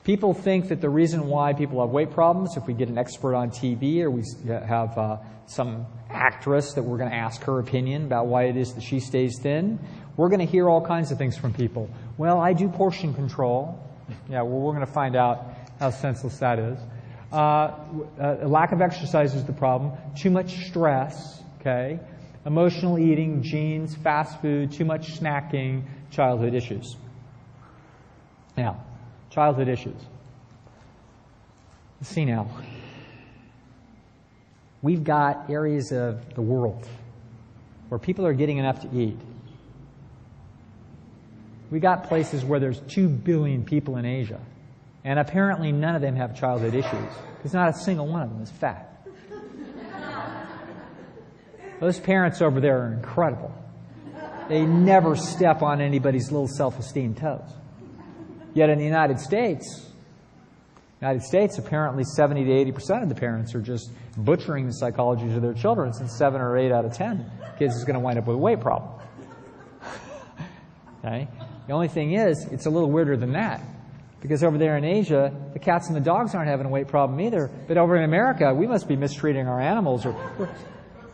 People think that the reason why people have weight problems, if we get an expert on TV or we have some actress that we're going to ask her opinion about why it is that she stays thin, we're going to hear all kinds of things from people. Well, I do portion control. Yeah, well, we're going to find out how senseless that is. Lack of exercise is the problem. Too much stress, okay? Emotional eating, genes, fast food, too much snacking, childhood issues. Now, childhood issues. Let's see now. We've got areas of the world where people are getting enough to eat. We got places where there's 2 billion people in Asia, and apparently none of them have childhood issues, because not a single one of them is fat. Those parents over there are incredible. They never step on anybody's little self-esteem toes. Yet in the United States, apparently 70 to 80% of the parents are just butchering the psychologies of their children, since 7 or 8 out of 10 kids is going to wind up with a weight problem. Okay? The only thing is, it's a little weirder than that. Because over there in Asia, the cats and the dogs aren't having a weight problem either. But over in America, we must be mistreating our animals, or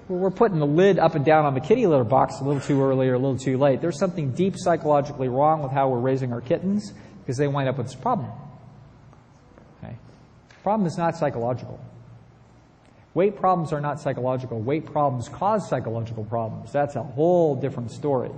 we're putting the lid up and down on the kitty litter box a little too early or a little too late. There's something deep psychologically wrong with how we're raising our kittens, because they wind up with this problem. Okay? The problem is not psychological. Weight problems are not psychological. Weight problems cause psychological problems. That's a whole different story.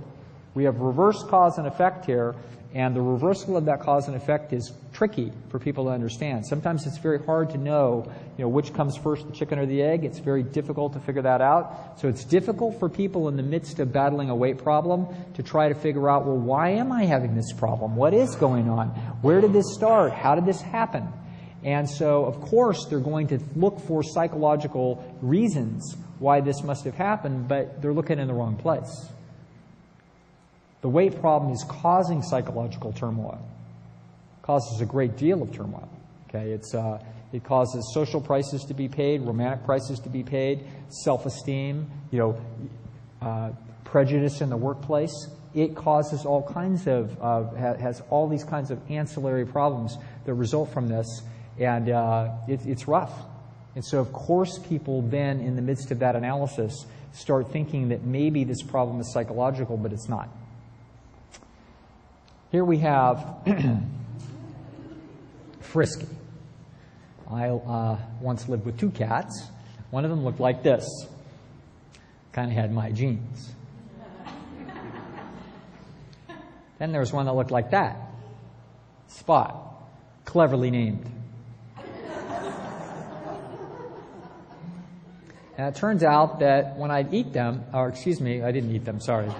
We have reverse cause and effect here, and the reversal of that cause and effect is tricky for people to understand. Sometimes it's very hard to know, which comes first, the chicken or the egg. It's very difficult to figure that out. So it's difficult for people in the midst of battling a weight problem to try to figure out, well, why am I having this problem? What is going on? Where did this start? How did this happen? And so, of course, they're going to look for psychological reasons why this must have happened, but they're looking in the wrong place. The weight problem is causing psychological turmoil. It causes a great deal of turmoil. Okay, it causes social prices to be paid, romantic prices to be paid, self-esteem, prejudice in the workplace. It causes all kinds of has all these kinds of ancillary problems that result from this, and it's rough. And so, of course, people then, in the midst of that analysis, start thinking that maybe this problem is psychological, but it's not. Here we have Frisky. I once lived with 2 cats. One of them looked like this. Kind of had my genes. Then there was one that looked like that. Spot. Cleverly named. And it turns out that when I'd eat them, I didn't eat them, sorry.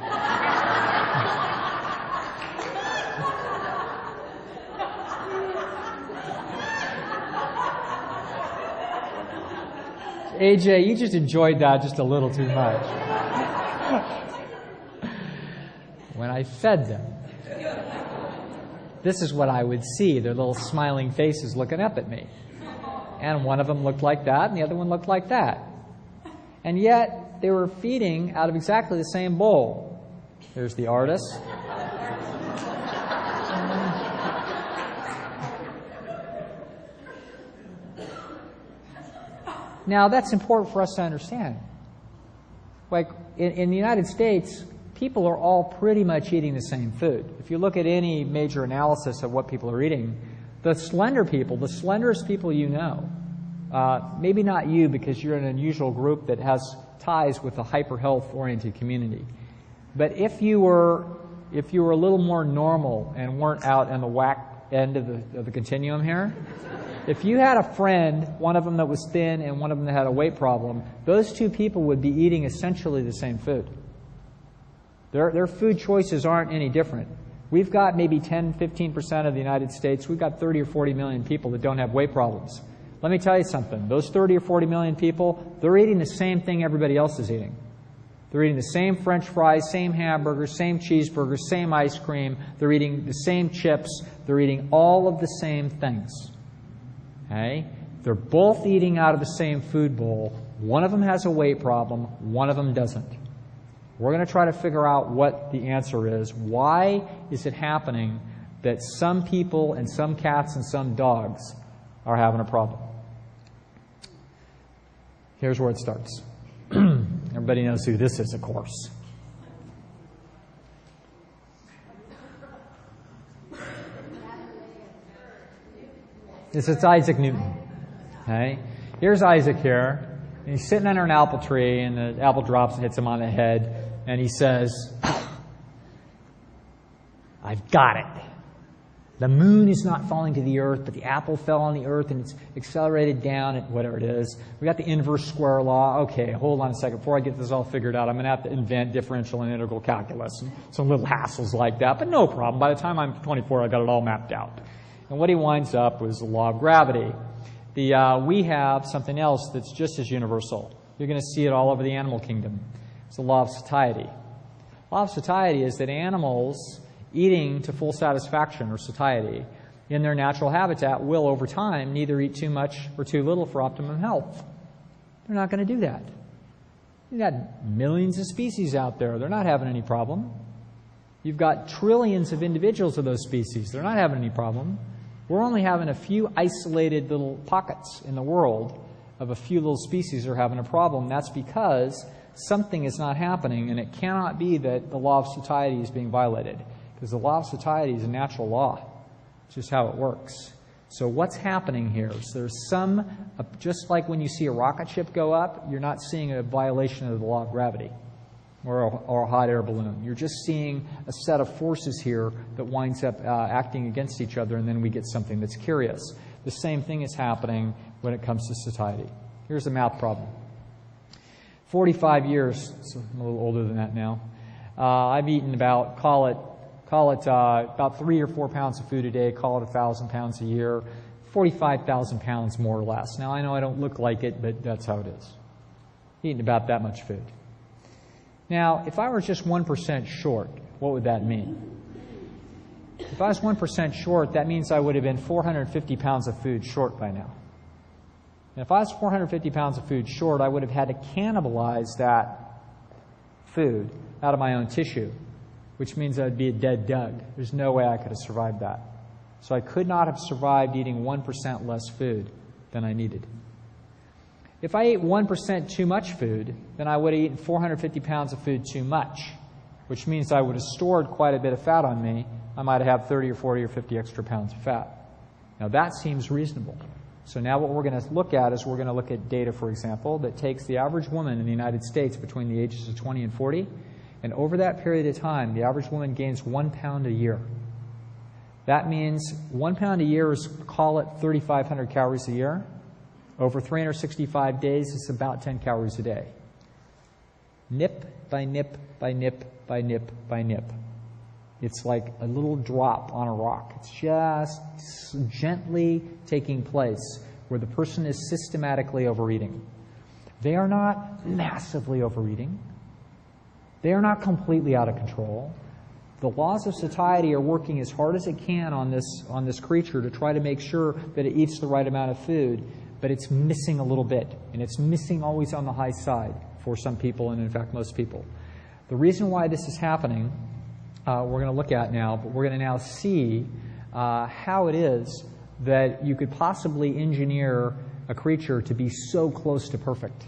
AJ, you just enjoyed that just a little too much. When I fed them, this is what I would see, their little smiling faces looking up at me. And one of them looked like that, and the other one looked like that. And yet, they were feeding out of exactly the same bowl. There's the artist. Now, that's important for us to understand. Like, in the United States, people are all pretty much eating the same food. If you look at any major analysis of what people are eating, the slender people, the slenderest people you know, maybe not you because you're an unusual group that has ties with a hyper-health-oriented community, but if you were a little more normal and weren't out in the whack end of the continuum here, if you had a friend, one of them that was thin and one of them that had a weight problem, those 2 people would be eating essentially the same food. Their food choices aren't any different. We've got maybe 10, 15% of the United States. We've got 30 or 40 million people that don't have weight problems. Let me tell you something. Those 30 or 40 million people, they're eating the same thing everybody else is eating. They're eating the same French fries, same hamburgers, same cheeseburgers, same ice cream. They're eating the same chips. They're eating all of the same things. Okay? They're both eating out of the same food bowl. One of them has a weight problem. One of them doesn't. We're going to try to figure out what the answer is. Why is it happening that some people and some cats and some dogs are having a problem. Here's where it starts. Everybody knows who this is, of course. It's Isaac Newton. Okay? Here's Isaac here. And he's sitting under an apple tree, and the apple drops and hits him on the head, and he says, I've got it. The moon is not falling to the earth, but the apple fell on the earth and it's accelerated down at whatever it is. We got the inverse square law. Okay, hold on a second. Before I get this all figured out, I'm going to have to invent differential and integral calculus and some little hassles like that. But no problem. By the time I'm 24, I got it all mapped out. And what he winds up was the law of gravity. We have something else that's just as universal. You're going to see it all over the animal kingdom. It's the law of satiety. The law of satiety is that animals eating to full satisfaction or satiety in their natural habitat will, over time, neither eat too much or too little for optimum health. They're not going to do that. You've got millions of species out there. They're not having any problem. You've got trillions of individuals of those species. They're not having any problem. We're only having a few isolated little pockets in the world of a few little species that are having a problem. That's because something is not happening, and it cannot be that the law of satiety is being violated. Because the law of satiety is a natural law. It's just how it works. So what's happening here? So there's just like when you see a rocket ship go up, you're not seeing a violation of the law of gravity or a hot air balloon. You're just seeing a set of forces here that winds up acting against each other, and then we get something that's curious. The same thing is happening when it comes to satiety. Here's a math problem. 45 years, so I'm a little older than that now, I've eaten about, call it about 3 or 4 pounds of food a day, call it 1,000 pounds a year, 45,000 pounds more or less. Now, I know I don't look like it, but that's how it is. Eating about that much food. Now, if I were just 1% short, what would that mean? If I was 1% short, that means I would have been 450 pounds of food short by now. And if I was 450 pounds of food short, I would have had to cannibalize that food out of my own tissue, which means I'd be a dead Doug. There's no way I could have survived that. So I could not have survived eating 1% less food than I needed. If I ate 1% too much food, then I would have eaten 450 pounds of food too much, which means I would have stored quite a bit of fat on me. I might have 30 or 40 or 50 extra pounds of fat. Now that seems reasonable. So now what we're going to look at is we're going to look at data, for example, that takes the average woman in the United States between the ages of 20 and 40, and over that period of time, the average woman gains 1 pound a year. That means 1 pound a year is, call it 3,500 calories a year. Over 365 days, it's about 10 calories a day. Nip by nip by nip by nip by nip. It's like a little drop on a rock. It's just gently taking place where the person is systematically overeating. They are not massively overeating. They are not completely out of control. The laws of satiety are working as hard as it can on this creature to try to make sure that it eats the right amount of food, but it's missing a little bit, and it's missing always on the high side for some people, and in fact most people. The reason why this is happening, we're going to look at now, but we're going to now see how it is that you could possibly engineer a creature to be so close to perfect.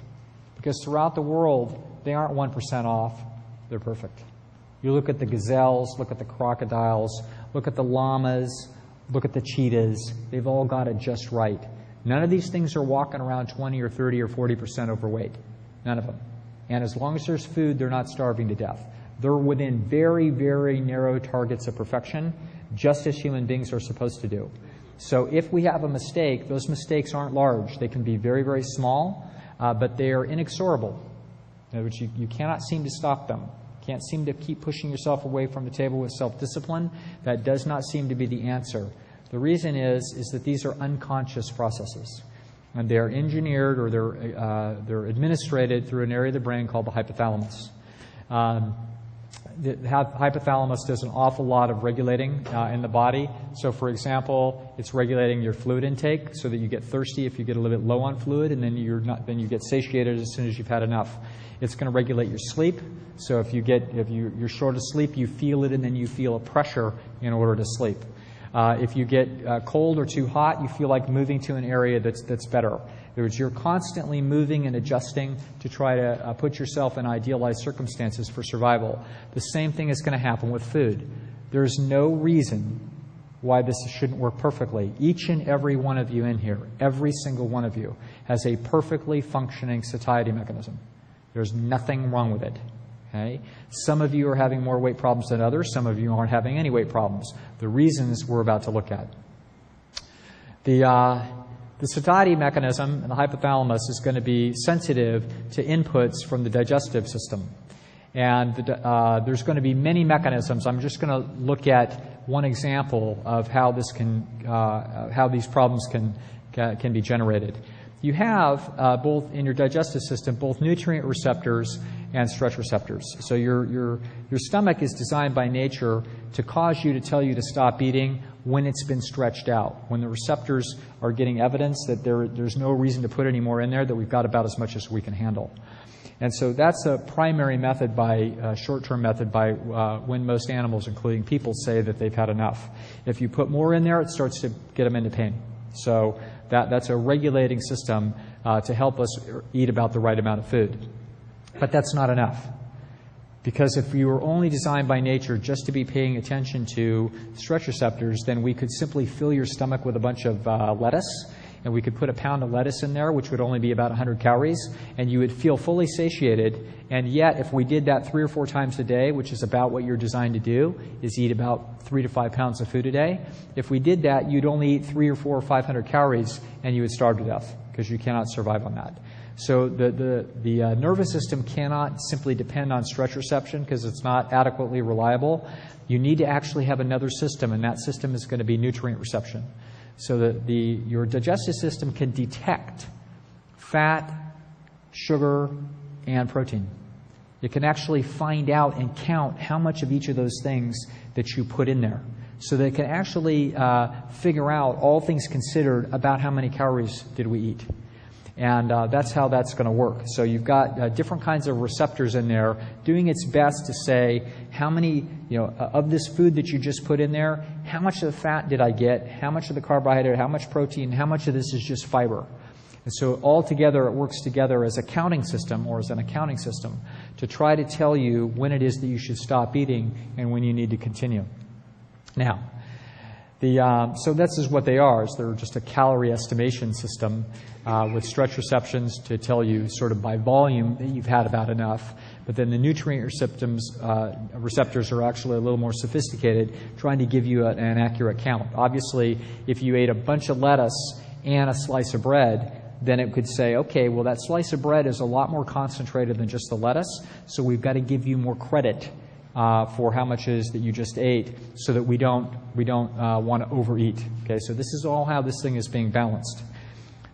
Because throughout the world, they aren't 1% off. They're perfect. You look at the gazelles, look at the crocodiles, look at the llamas, look at the cheetahs. They've all got it just right. None of these things are walking around 20 or 30 or 40% overweight. None of them. And as long as there's food, they're not starving to death. They're within very, very narrow targets of perfection, just as human beings are supposed to do. So if we have a mistake, those mistakes aren't large. They can be very, very small, but they are inexorable. In other words, you cannot seem to stop them. Can't seem to keep pushing yourself away from the table with self-discipline. That does not seem to be the answer. The reason is that these are unconscious processes. And they're engineered or they're administrated through an area of the brain called the hypothalamus. The hypothalamus does an awful lot of regulating in the body. So, for example, it's regulating your fluid intake so that you get thirsty if you get a little bit low on fluid, and then you get satiated as soon as you've had enough. It's going to regulate your sleep. So if you're short of sleep, you feel it, and then you feel a pressure in order to sleep. If you get cold or too hot, you feel like moving to an area that's better. In other words, you're constantly moving and adjusting to try to put yourself in idealized circumstances for survival. The same thing is going to happen with food. There's no reason why this shouldn't work perfectly. Each and every one of you in here, every single one of you, has a perfectly functioning satiety mechanism. There's nothing wrong with it. Okay? Some of you are having more weight problems than others. Some of you aren't having any weight problems. The reasons we're about to look at. The satiety mechanism in the hypothalamus is going to be sensitive to inputs from the digestive system. And there's going to be many mechanisms. I'm just going to look at one example of how this how these problems can be generated. You have both in your digestive system both nutrient receptors and stretch receptors. So your stomach is designed by nature to cause you to tell you to stop eating when it's been stretched out, when the receptors are getting evidence that there's no reason to put any more in there, that we've got about as much as we can handle. And so that's a primary method short-term method by when most animals, including people, say that they've had enough. If you put more in there, it starts to get them into pain. So that's a regulating system to help us eat about the right amount of food. But that's not enough. Because if you were only designed by nature just to be paying attention to stretch receptors, then we could simply fill your stomach with a bunch of lettuce, and we could put a pound of lettuce in there, which would only be about 100 calories, and you would feel fully satiated. And yet, if we did that 3 or 4 times a day, which is about what you're designed to do, is eat about 3 to 5 pounds of food a day, if we did that, you'd only eat 3 or 4 or 500 calories, and you would starve to death, because you cannot survive on that. So the nervous system cannot simply depend on stretch reception because it's not adequately reliable. You need to actually have another system, and that system is going to be nutrient reception. So that your digestive system can detect fat, sugar, and protein. It can actually find out and count how much of each of those things that you put in there. So that it can actually figure out, all things considered, about how many calories did we eat. And that's how that's going to work. So you've got different kinds of receptors in there doing its best to say how many, of this food that you just put in there, how much of the fat did I get, how much of the carbohydrate, how much protein, how much of this is just fiber. And so all together it works together as a counting system or as an accounting system to try to tell you when it is that you should stop eating and when you need to continue. Now, so this is what they are. Is they're just a calorie estimation system with stretch receptions to tell you sort of by volume that you've had about enough. But then the nutrient receptors are actually a little more sophisticated, trying to give you an accurate count. Obviously, if you ate a bunch of lettuce and a slice of bread, then it could say, okay, well, that slice of bread is a lot more concentrated than just the lettuce, so we've got to give you more credit for how much it is that you just ate, so that we don't want to overeat. Okay, so this is all how this thing is being balanced.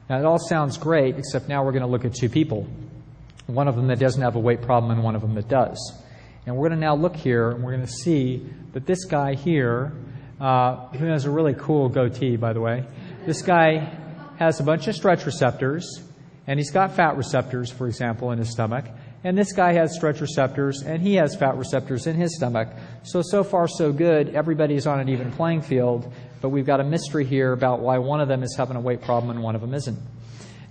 Now, it all sounds great, except now we're going to look at 2 people. One of them that doesn't have a weight problem and one of them that does. And we're going to now look here, and we're going to see that this guy here, who has a really cool goatee, by the way, this guy has a bunch of stretch receptors, and he's got fat receptors, for example, in his stomach. And this guy has stretch receptors, and he has fat receptors in his stomach. So far, so good. Everybody's on an even playing field, but we've got a mystery here about why one of them is having a weight problem and one of them isn't.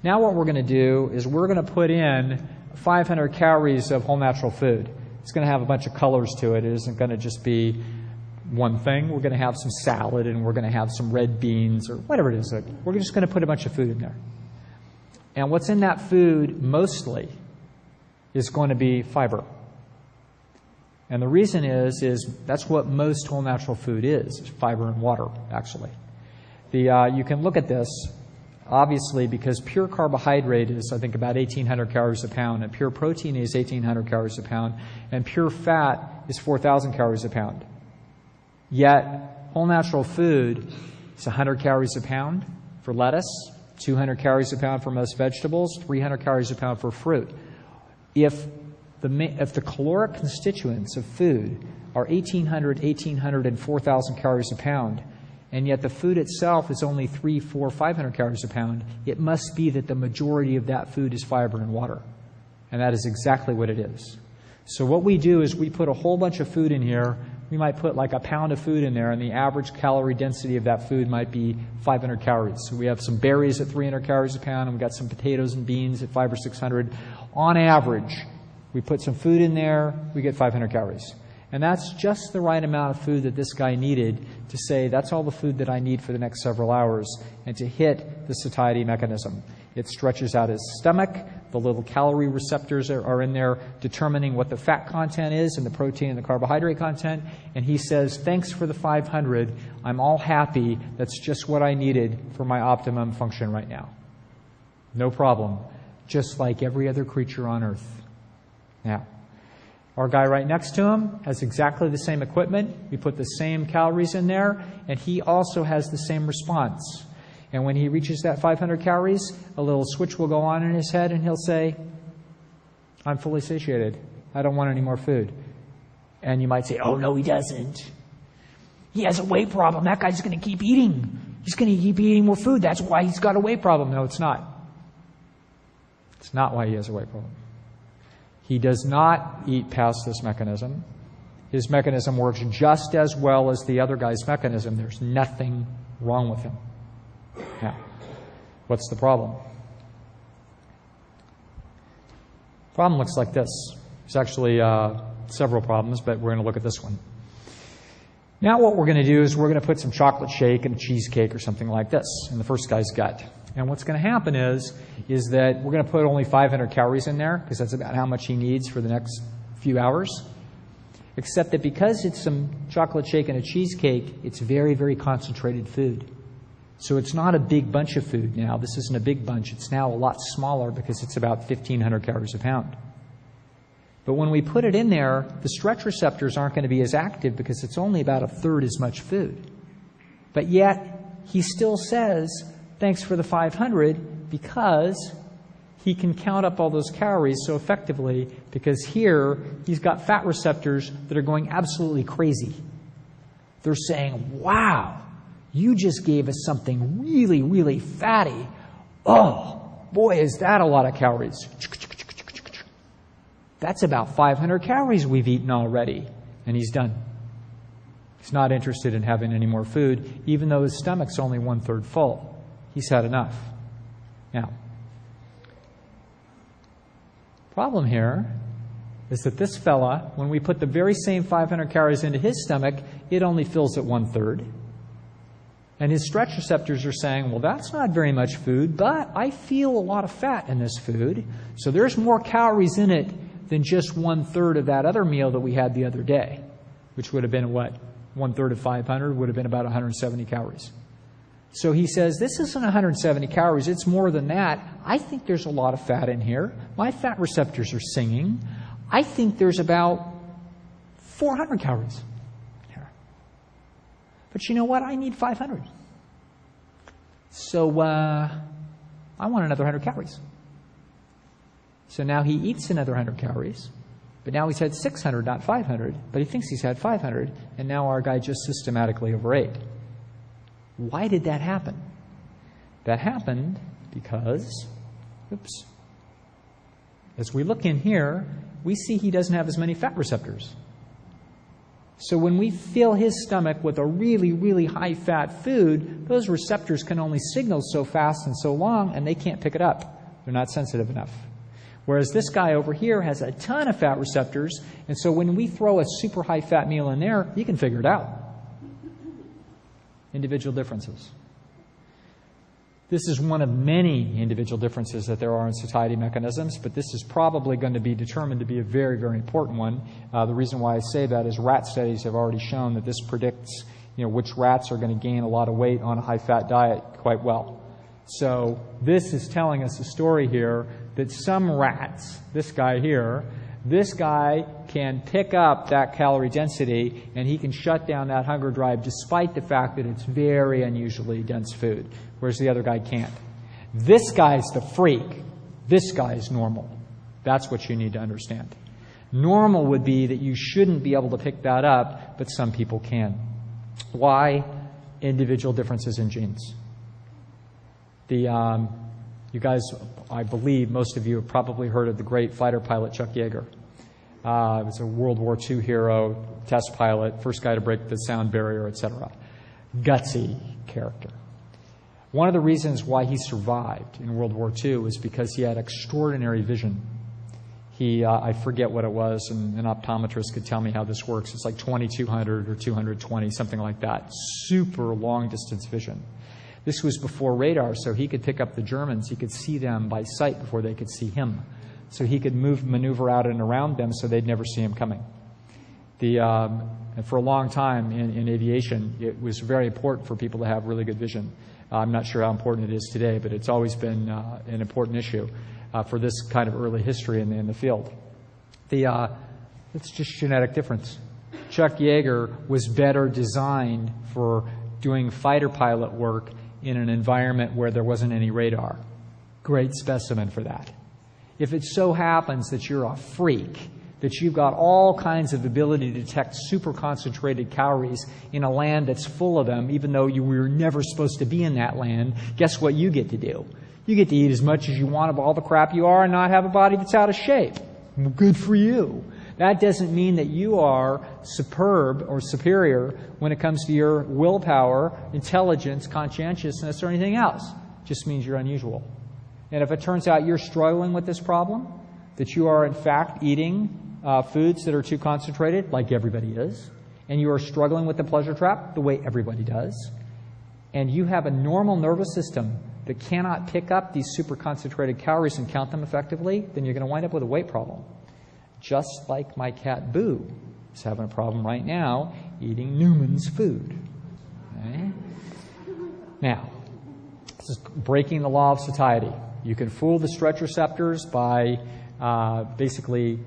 Now what we're going to do is we're going to put in 500 calories of whole natural food. It's going to have a bunch of colors to it. It isn't going to just be one thing. We're going to have some salad, and we're going to have some red beans, or whatever it is. We're just going to put a bunch of food in there. And what's in that food mostly is going to be fiber. And the reason is that's what most whole natural food is fiber and water, actually. You can look at this, obviously, because pure carbohydrate is, I think, about 1,800 calories a pound, and pure protein is 1,800 calories a pound, and pure fat is 4,000 calories a pound. Yet, whole natural food is 100 calories a pound for lettuce, 200 calories a pound for most vegetables, 300 calories a pound for fruit. If the caloric constituents of food are 1,800, and 4,000 calories a pound, and yet the food itself is only 300, 400, 500 calories a pound, it must be that the majority of that food is fiber and water. And that is exactly what it is. So what we do is we put a whole bunch of food in here we might put like a pound of food in there, and the average calorie density of that food might be 500 calories. So we have some berries at 300 calories a pound, and we've got some potatoes and beans at 500 or 600. On average, we put some food in there, we get 500 calories. And that's just the right amount of food that this guy needed to say, that's all the food that I need for the next several hours, and to hit the satiety mechanism. It stretches out his stomach. The little calorie receptors are in there determining what the fat content is and the protein and the carbohydrate content. And he says, thanks for the 500. I'm all happy. That's just what I needed for my optimum function right now. No problem. Just like every other creature on earth. Now, our guy right next to him has exactly the same equipment. We put the same calories in there, and he also has the same response. And when he reaches that 500 calories, a little switch will go on in his head, and he'll say, I'm fully satiated. I don't want any more food. And you might say, oh, no, he doesn't. He has a weight problem. That guy's going to keep eating. He's going to keep eating more food. That's why he's got a weight problem. No, it's not. It's not why he has a weight problem. He does not eat past this mechanism. His mechanism works just as well as the other guy's mechanism. There's nothing wrong with him. Now, what's the problem? Problem looks like this. There's actually several problems, but we're going to look at this one. Now what we're going to do is we're going to put some chocolate shake and a cheesecake or something like this in the first guy's gut. And what's going to happen is that we're going to put only 500 calories in there, because that's about how much he needs for the next few hours. Except that because it's some chocolate shake and a cheesecake, it's very, very concentrated food. So it's not a big bunch of food now. This isn't a big bunch. It's now a lot smaller because it's about 1,500 calories a pound. But when we put it in there, the stretch receptors aren't going to be as active because it's only about a third as much food. But yet, he still says, thanks for the 500, because he can count up all those calories so effectively, because here he's got fat receptors that are going absolutely crazy. They're saying, wow, you just gave us something really, really fatty. Oh, boy, is that a lot of calories. That's about 500 calories we've eaten already. And he's done. He's not interested in having any more food, even though his stomach's only 1/3 full. He's had enough. Now, problem here is that this fella, when we put the very same 500 calories into his stomach, it only fills it 1/3. And his stretch receptors are saying, well, that's not very much food, but I feel a lot of fat in this food. So there's more calories in it than just 1/3 of that other meal that we had the other day, which would have been what? 1/3 of 500 would have been about 170 calories. So he says, this isn't 170 calories, it's more than that. I think there's a lot of fat in here. My fat receptors are singing. I think there's about 400 calories here. But you know what? I need 500. So I want another 100 calories. So now he eats another 100 calories. But now he's had 600, not 500. But he thinks he's had 500. And now our guy just systematically overate. Why did that happen? That happened because, as we look in here, we see he doesn't have as many fat receptors. So when we fill his stomach with a really, really high-fat food, those receptors can only signal so fast and so long, and they can't pick it up. They're not sensitive enough. Whereas this guy over here has a ton of fat receptors, and so when we throw a super high-fat meal in there, he can figure it out. Individual differences. This is one of many individual differences that there are in satiety mechanisms, but this is probably going to be determined to be a very, very important one. The reason why I say that is rat studies have already shown that this predicts, which rats are going to gain a lot of weight on a high-fat diet quite well. So this is telling us a story here that some rats, this guy here, this guy can pick up that calorie density and he can shut down that hunger drive despite the fact that it's very unusually dense food, whereas the other guy can't. This guy's the freak. This guy's normal. That's what you need to understand. Normal would be that you shouldn't be able to pick that up, but some people can. Why? Individual differences in genes. You guys, I believe most of you have probably heard of the great fighter pilot Chuck Yeager. Was a World War II hero, test pilot, first guy to break the sound barrier, etc. Gutsy character. One of the reasons why he survived in World War II was because he had extraordinary vision. I forget what it was, and an optometrist could tell me how this works. It's like 2200 or 220, something like that. Super long-distance vision. This was before radar, so he could pick up the Germans. He could see them by sight before they could see him. So he could maneuver out and around them so they'd never see him coming. And for a long time in aviation, it was very important for people to have really good vision. I'm not sure how important it is today, but it's always been an important issue for this kind of early history in the field. It's just genetic difference. Chuck Yeager was better designed for doing fighter pilot work in an environment where there wasn't any radar. Great specimen for that. If it so happens that you're a freak, that you've got all kinds of ability to detect super concentrated calories in a land that's full of them, even though you were never supposed to be in that land, guess what you get to do? You get to eat as much as you want of all the crap you are and not have a body that's out of shape. Well, good for you. That doesn't mean that you are superb or superior when it comes to your willpower, intelligence, conscientiousness, or anything else. It just means you're unusual. And if it turns out you're struggling with this problem, that you are in fact eating foods that are too concentrated, like everybody is, and you are struggling with the pleasure trap the way everybody does, and you have a normal nervous system that cannot pick up these super concentrated calories and count them effectively, then you're going to wind up with a weight problem. Just like my cat Boo is having a problem right now eating Newman's food. Okay? Now, this is breaking the law of satiety. You can fool the stretch receptors by basically,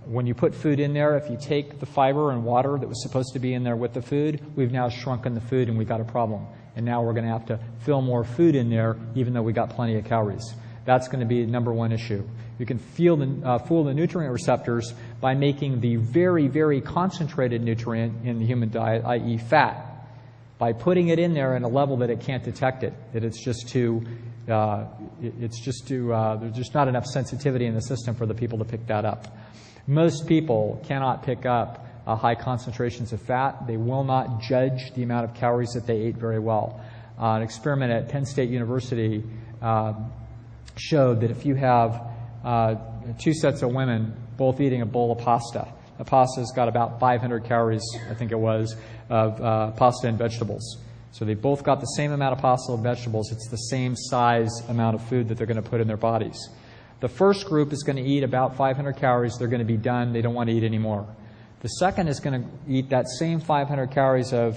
when you put food in there, if you take the fiber and water that was supposed to be in there with the food, we've now shrunken the food and we've got a problem. And now we're going to have to fill more food in there, even though we got plenty of calories. That's going to be the number one issue. You can fool the nutrient receptors by making the very, very concentrated nutrient in the human diet, i.e. fat, by putting it in there at a level that it can't detect it, that it's just too, there's just not enough sensitivity in the system for the people to pick that up. Most people cannot pick up high concentrations of fat. They will not judge the amount of calories that they ate very well. An experiment at Penn State University showed that if you have two sets of women both eating a bowl of pasta, the pasta's got about 500 calories, I think it was, of pasta and vegetables. So they both got the same amount of pasta and vegetables. It's the same size amount of food that they're going to put in their bodies. The first group is going to eat about 500 calories. They're going to be done. They don't want to eat anymore. The second is going to eat that same 500 calories of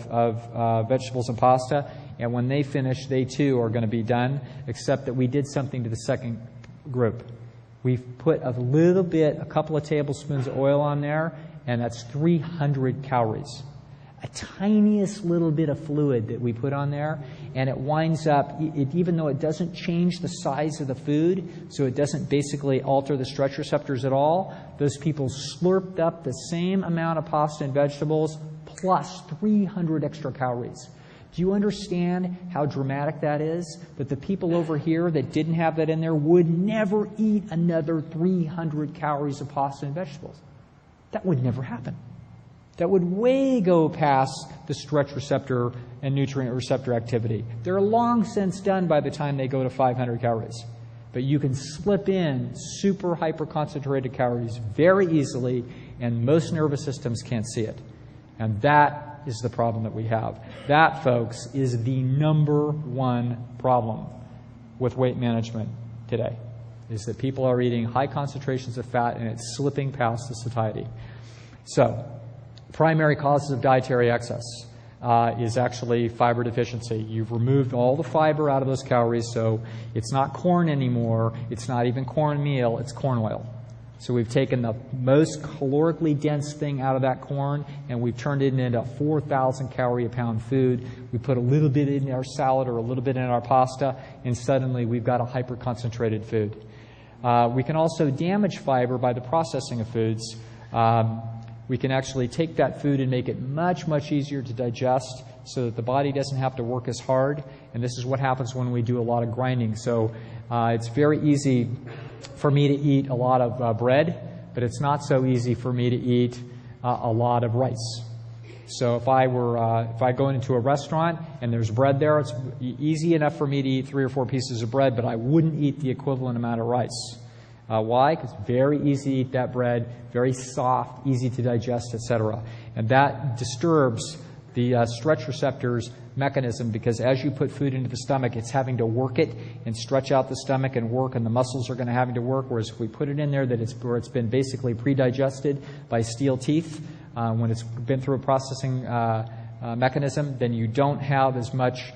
vegetables and pasta, and when they finish, they too are going to be done, except that we did something to the second group. We've put a couple of tablespoons of oil on there, and that's 300 calories. A tiniest little bit of fluid that we put on there, and it winds up, even though it doesn't change the size of the food, so it doesn't basically alter the stretch receptors at all, those people slurped up the same amount of pasta and vegetables plus 300 extra calories. Do you understand how dramatic that is? That the people over here that didn't have that in there would never eat another 300 calories of pasta and vegetables. That would never happen. That would way go past the stretch receptor and nutrient receptor activity. They're long since done by the time they go to 500 calories. But you can slip in super hyper-concentrated calories very easily, and most nervous systems can't see it. And that is the problem that we have. That, folks, is the number one problem with weight management today, is that people are eating high concentrations of fat and it's slipping past the satiety. So, primary causes of dietary excess is actually fiber deficiency. You've removed all the fiber out of those calories, so it's not corn anymore. It's not even cornmeal. It's corn oil. So we've taken the most calorically dense thing out of that corn, and we've turned it into 4,000 calorie a pound food. We put a little bit in our salad or a little bit in our pasta, and suddenly we've got a hyper-concentrated food. We can also damage fiber by the processing of foods. We can actually take that food and make it much, much easier to digest so that the body doesn't have to work as hard. And this is what happens when we do a lot of grinding. So it's very easy for me to eat a lot of bread but it's not so easy for me to eat a lot of rice. So if I go into a restaurant and there's bread there, it's easy enough for me to eat 3 or 4 pieces of bread, but I wouldn't eat the equivalent amount of rice. Why? Because it's very easy to eat that bread, very soft, easy to digest, etc. And that disturbs the stretch receptors mechanism, because as you put food into the stomach, it's having to work it and stretch out the stomach and work, and the muscles are going to having to work. Whereas if we put it in there where it's been basically pre-digested by steel teeth, when it's been through a processing mechanism, then you don't have as much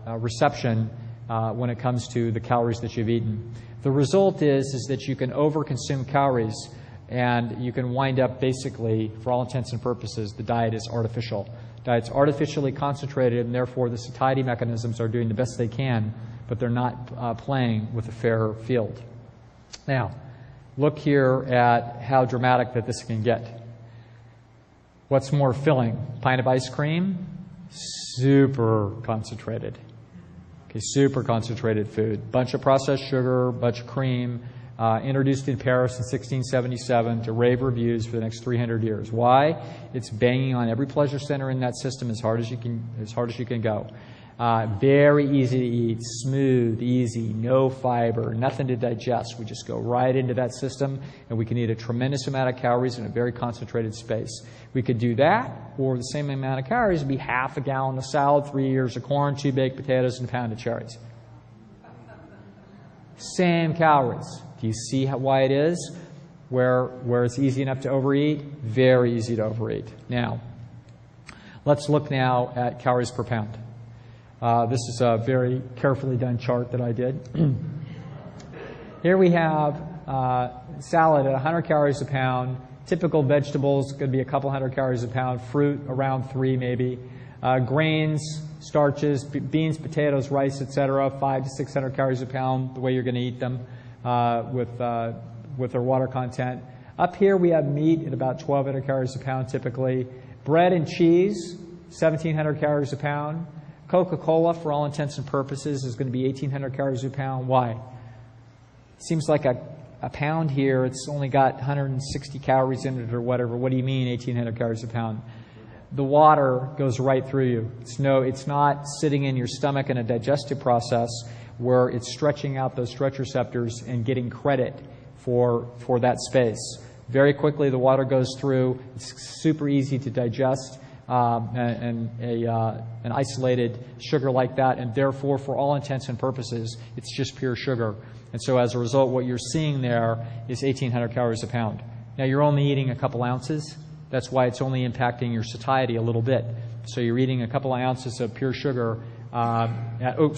reception when it comes to the calories that you've eaten. The result is that you can overconsume calories, and you can wind up basically, for all intents and purposes, the diet is artificial. Diet's artificially concentrated, and therefore the satiety mechanisms are doing the best they can, but they're not playing with a fair field. Now, look here at how dramatic that this can get. What's more filling? Pint of ice cream? Super concentrated. Okay, super concentrated food. Bunch of processed sugar, bunch of cream, introduced in Paris in 1677 to rave reviews for the next 300 years. Why? It's banging on every pleasure center in that system as hard as you can go. Very easy to eat, smooth, easy, no fiber, nothing to digest. We just go right into that system, and we can eat a tremendous amount of calories in a very concentrated space. We could do that, or the same amount of calories would be half a gallon of salad, 3 ears of corn, 2 baked potatoes, and a pound of cherries. Same calories. Do you see why it is? Where it's easy enough to overeat? Very easy to overeat. Now, let's look now at calories per pound. This is a very carefully done chart that I did. Here we have salad at 100 calories a pound. Typical vegetables could be a couple hundred calories a pound. Fruit around 3 maybe. Grains, starches, beans, potatoes, rice, etc. 500 to 600 calories a pound, the way you're going to eat them with their water content. Up here we have meat at about 1,200 calories a pound typically. Bread and cheese, 1,700 calories a pound. Coca-Cola, for all intents and purposes, is going to be 1,800 calories a pound. Why? Seems like a pound here, it's only got 160 calories in it or whatever. What do you mean 1,800 calories a pound? The water goes right through you. It's not sitting in your stomach in a digestive process where it's stretching out those stretch receptors and getting credit for that space. Very quickly the water goes through. It's super easy to digest. An isolated sugar like that, and therefore, for all intents and purposes, it's just pure sugar. And so as a result, what you're seeing there is 1,800 calories a pound. Now, you're only eating a couple ounces. That's why it's only impacting your satiety a little bit. So you're eating a couple of ounces of pure sugar. And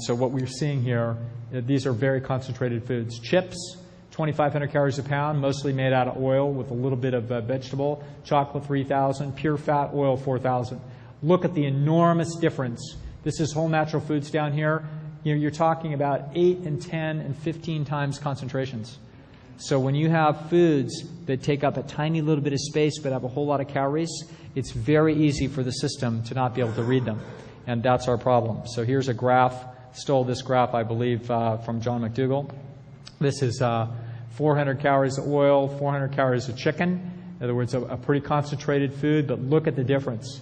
so what we're seeing here, these are very concentrated foods. Chips, 2,500 calories a pound, mostly made out of oil with a little bit of vegetable. Chocolate, 3,000. Pure fat oil, 4,000. Look at the enormous difference. This is whole natural foods down here. You're talking about 8 and 10 and 15 times concentrations. So when you have foods that take up a tiny little bit of space but have a whole lot of calories, it's very easy for the system to not be able to read them. And that's our problem. So here's a graph. Stole this graph, I believe, from John McDougall. This is 400 calories of oil, 400 calories of chicken. In other words, a pretty concentrated food, but look at the difference.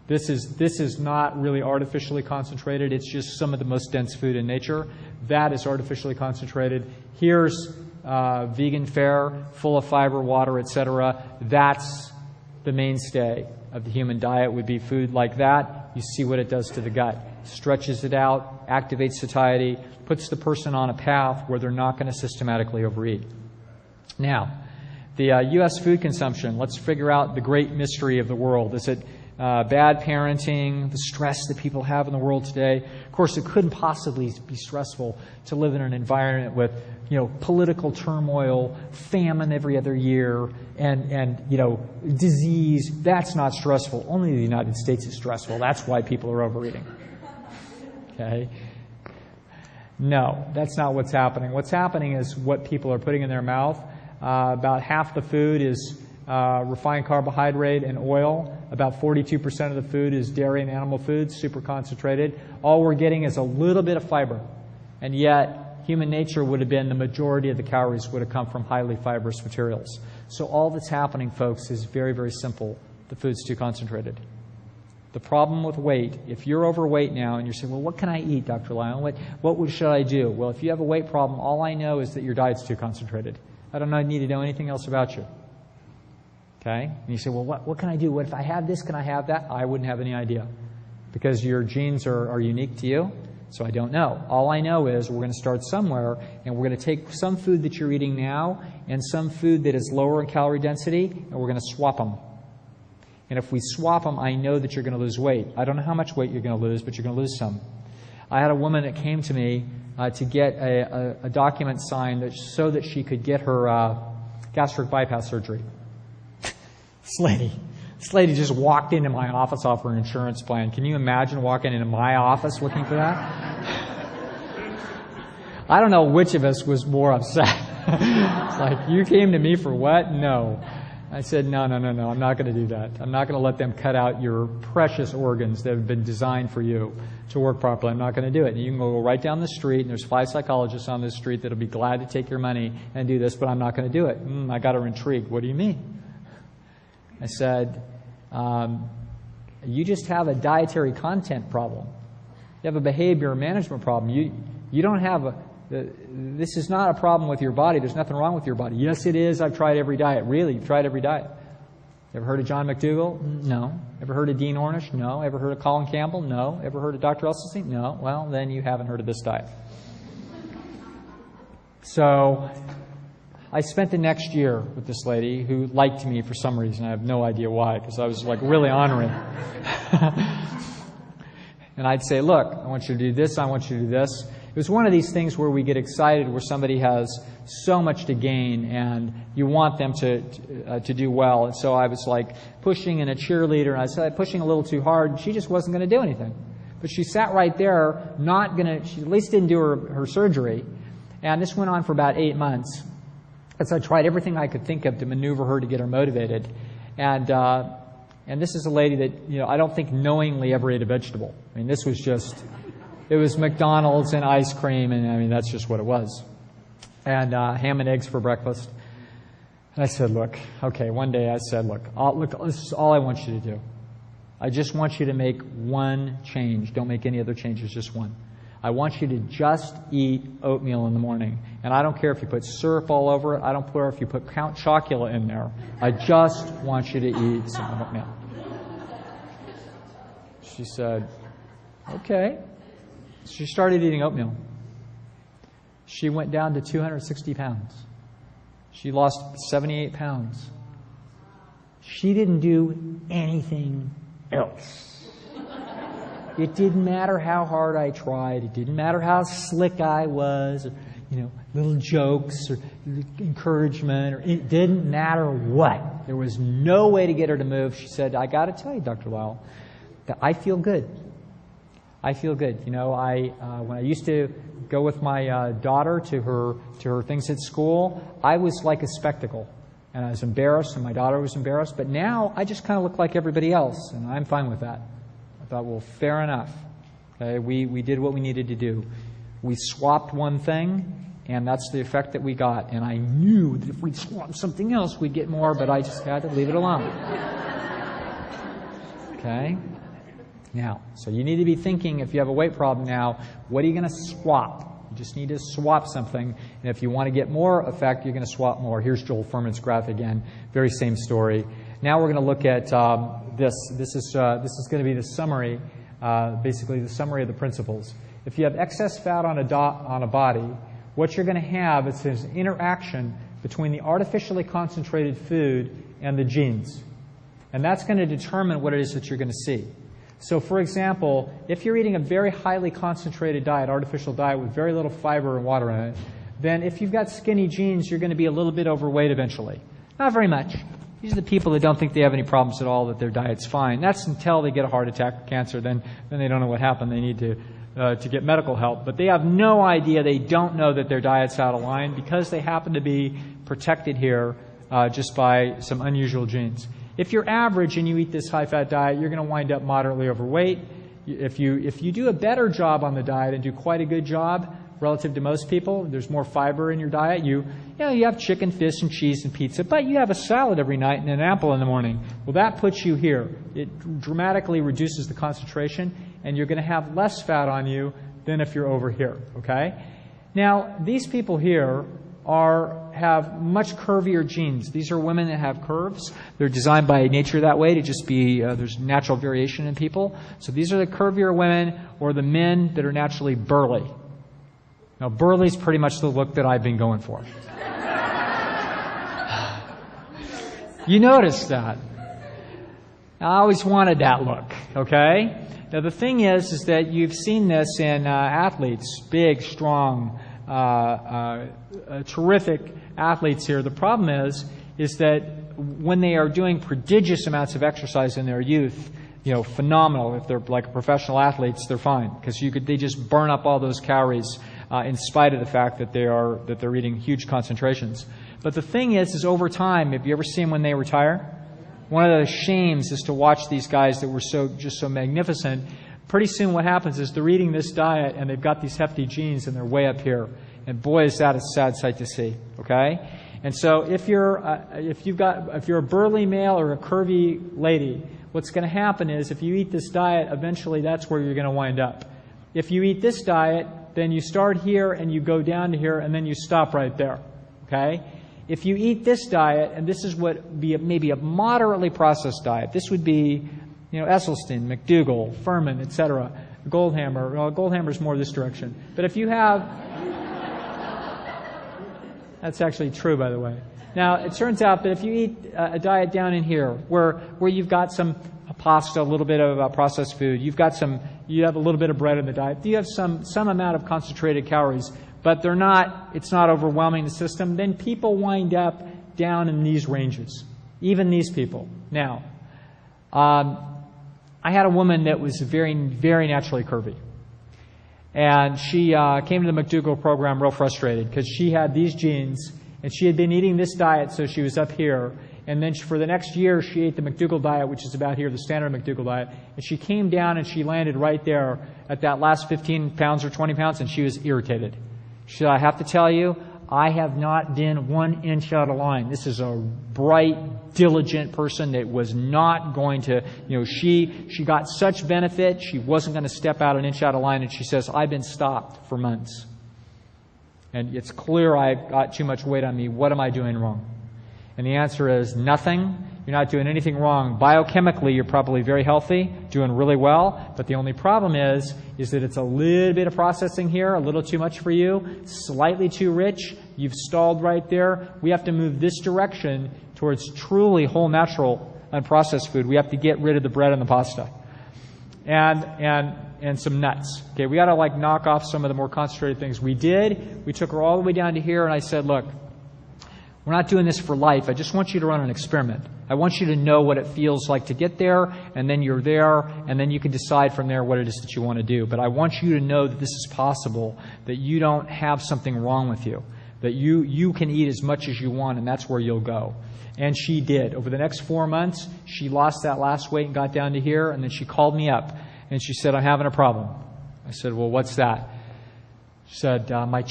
This is not really artificially concentrated. It's just some of the most dense food in nature. That is artificially concentrated. Here's vegan fare, full of fiber, water, etc. That's the mainstay of the human diet, would be food like that. You see what it does to the gut. Stretches it out, activates satiety, puts the person on a path where they're not going to systematically overeat. Now, the U.S. food consumption, let's figure out the great mystery of the world. Is it bad parenting, the stress that people have in the world today? Of course, it couldn't possibly be stressful to live in an environment with, political turmoil, famine every other year, and disease. That's not stressful. Only the United States is stressful. That's why people are overeating. Okay? No, that's not what's happening. What's happening is what people are putting in their mouth. About half the food is refined carbohydrate and oil. About 42% of the food is dairy and animal foods, super concentrated. All we're getting is a little bit of fiber. And yet, human nature would have been the majority of the calories would have come from highly fibrous materials. So all that's happening, folks, is very, very simple. The food's too concentrated. The problem with weight, if you're overweight now and you're saying, well, what can I eat, Dr. Lyon? What should I do? Well, if you have a weight problem, all I know is that your diet's too concentrated. I don't need to know anything else about you. Okay? And you say, well, what can I do? What if I have this, can I have that? I wouldn't have any idea. Because your genes are unique to you, so I don't know. All I know is we're going to start somewhere, and we're going to take some food that you're eating now and some food that is lower in calorie density, and we're going to swap them. And if we swap them, I know that you're going to lose weight. I don't know how much weight you're going to lose, but you're going to lose some. I had a woman that came to me to get a document signed so that she could get her gastric bypass surgery. This lady just walked into my office off her insurance plan. Can you imagine walking into my office looking for that? I don't know which of us was more upset. It's like, you came to me for what? No. I said, no, I'm not going to do that. I'm not going to let them cut out your precious organs that have been designed for you to work properly. I'm not going to do it. And you can go right down the street, and there's 5 psychologists on this street that'll be glad to take your money and do this, but I'm not going to do it. I got her intrigued. What do you mean? I said, you just have a dietary content problem. You have a behavior management problem. You don't have this is not a problem with your body. There's nothing wrong with your body. Yes, it is. I've tried every diet. Really? You've tried every diet? Ever heard of John McDougall? No. Ever heard of Dean Ornish? No. Ever heard of Colin Campbell? No. Ever heard of Dr. Esselstyn? No. Well, then you haven't heard of this diet. So I spent the next year with this lady who liked me for some reason. I have no idea why, because I was like really honoring. And I'd say, look, I want you to do this. I want you to do this. It was one of these things where we get excited, where somebody has so much to gain and you want them to do well. And so I was like pushing in a cheerleader, and I said pushing a little too hard, and she just wasn't going to do anything. But she sat right there, she at least didn't do her surgery. And this went on for about 8 months. And so I tried everything I could think of to maneuver her to get her motivated. And this is a lady that, I don't think knowingly ever ate a vegetable. I mean, this was just, it was McDonald's and ice cream, and that's just what it was. And ham and eggs for breakfast. And I said, look, one day I said, look, this is all I want you to do. I just want you to make one change. Don't make any other changes, just one. I want you to just eat oatmeal in the morning. And I don't care if you put syrup all over it. I don't care if you put Count Chocula in there. I just want you to eat some oatmeal. She said, okay. She started eating oatmeal. She went down to 260 pounds. She lost 78 pounds. She didn't do anything else. It didn't matter how hard I tried. It didn't matter how slick I was, or, little jokes or encouragement, or it didn't matter what. There was no way to get her to move. She said, I got to tell you, Dr. Lyle, that I feel good. I feel good. When I used to go with my daughter to her things at school, I was like a spectacle. And I was embarrassed, and my daughter was embarrassed. But now I just kind of look like everybody else, and I'm fine with that. I thought, well, fair enough. Okay, we did what we needed to do. We swapped one thing, and that's the effect that we got. And I knew that if we swapped something else, we'd get more, but I just had to leave it alone. Okay? Now, so you need to be thinking, if you have a weight problem now, what are you going to swap? You just need to swap something. And if you want to get more effect, you're going to swap more. Here's Joel Fuhrman's graph again. Very same story. Now we're going to look at this. This is going to be the summary, basically the summary of the principles. If you have excess fat on a body, what you're going to have is an interaction between the artificially concentrated food and the genes. And that's going to determine what it is that you're going to see. So, for example, if you're eating a very highly concentrated diet, artificial diet with very little fiber and water in it, then if you've got skinny genes, you're going to be a little bit overweight eventually. Not very much. These are the people that don't think they have any problems at all, that their diet's fine. That's until they get a heart attack or cancer. Then they don't know what happened. They need to get medical help. But they have no idea. They don't know that their diet's out of line because they happen to be protected here just by some unusual genes. If you're average and you eat this high-fat diet, you're going to wind up moderately overweight. If you do a better job on the diet and do quite a good job, relative to most people. There's more fiber in your diet. You have chicken, fish, and cheese and pizza, but you have a salad every night and an apple in the morning. Well, that puts you here. It dramatically reduces the concentration, and you're going to have less fat on you than if you're over here, okay? Now, these people here have much curvier genes. These are women that have curves. They're designed by nature that way to just be, there's natural variation in people. So these are the curvier women or the men that are naturally burly. Now, burly's pretty much the look that I've been going for. You notice that. I always wanted that look, okay? Now, the thing is that you've seen this in athletes, big, strong, terrific athletes here. The problem is that when they are doing prodigious amounts of exercise in their youth, phenomenal. If they're like professional athletes, they're fine because they just burn up all those calories in spite of the fact that they're eating huge concentrations. But the thing is over time, have you ever seen when they retire? One of the shames is to watch these guys that were so magnificent. Pretty soon what happens is they're eating this diet and they've got these hefty genes and they're way up here. And boy, is that a sad sight to see, okay? And so if you're a burly male or a curvy lady, what's going to happen is if you eat this diet, eventually that's where you're going to wind up. If you eat this diet, then you start here and you go down to here and then you stop right there, okay? If you eat this diet, and this is what would be maybe a moderately processed diet, this would be, Esselstyn, McDougall, Furman, etc., Goldhammer. Well, Goldhammer's more this direction. But if you have... That's actually true, by the way. Now, it turns out that if you eat a diet down in here, where you've got some pasta, a little bit of processed food, you have a little bit of bread in the diet, you have some amount of concentrated calories, but it's not overwhelming the system, then people wind up down in these ranges, even these people. Now, I had a woman that was very, very naturally curvy. And she came to the McDougall program real frustrated because she had these genes and she had been eating this diet, so she was up here. And then for the next year, she ate the McDougall diet, which is about here, the standard McDougall diet. And she came down and she landed right there at that last 15 pounds or 20 pounds, and she was irritated. She said, I have to tell you, I have not been 1 inch out of line. This is a bright, diligent person that was not going to, she got such benefit, she wasn't going to step out 1 inch out of line, and she says, I've been stopped for months. And it's clear I've got too much weight on me. What am I doing wrong? And the answer is nothing. You're not doing anything wrong. Biochemically, you're probably very healthy, doing really well. But the only problem is that it's a little bit of processing here, a little too much for you, slightly too rich. You've stalled right there. We have to move this direction towards truly whole, natural, unprocessed food. We have to get rid of the bread and the pasta. And some nuts. Okay, we got to knock off some of the more concentrated things. We did. We took her all the way down to here, and I said, look, we're not doing this for life. I just want you to run an experiment. I want you to know what it feels like to get there, and then you're there, and then you can decide from there what it is that you want to do. But I want you to know that this is possible, that you don't have something wrong with you, that you can eat as much as you want, and that's where you'll go. And she did. Over the next 4 months, she lost that last weight and got down to here, and then she called me up, and she said, I'm having a problem. I said, well, what's that? She said, my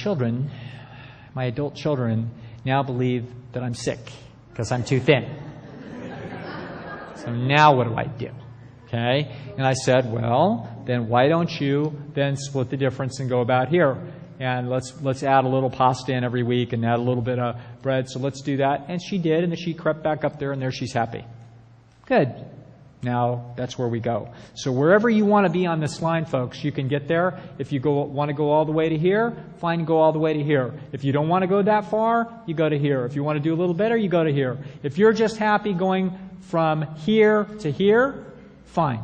adult children, now believe that I'm sick because I'm too thin. So now what do I do? Okay? And I said, well, then why don't you then split the difference and go about here? And let's add a little pasta in every week and add a little bit of bread. So let's do that. And she did, and then she crept back up there, and there she's happy. Good. Now, that's where we go. So wherever you want to be on this line, folks, you can get there. If you want to go all the way to here, fine, go all the way to here. If you don't want to go that far, you go to here. If you want to do a little better, you go to here. If you're just happy going from here to here, fine.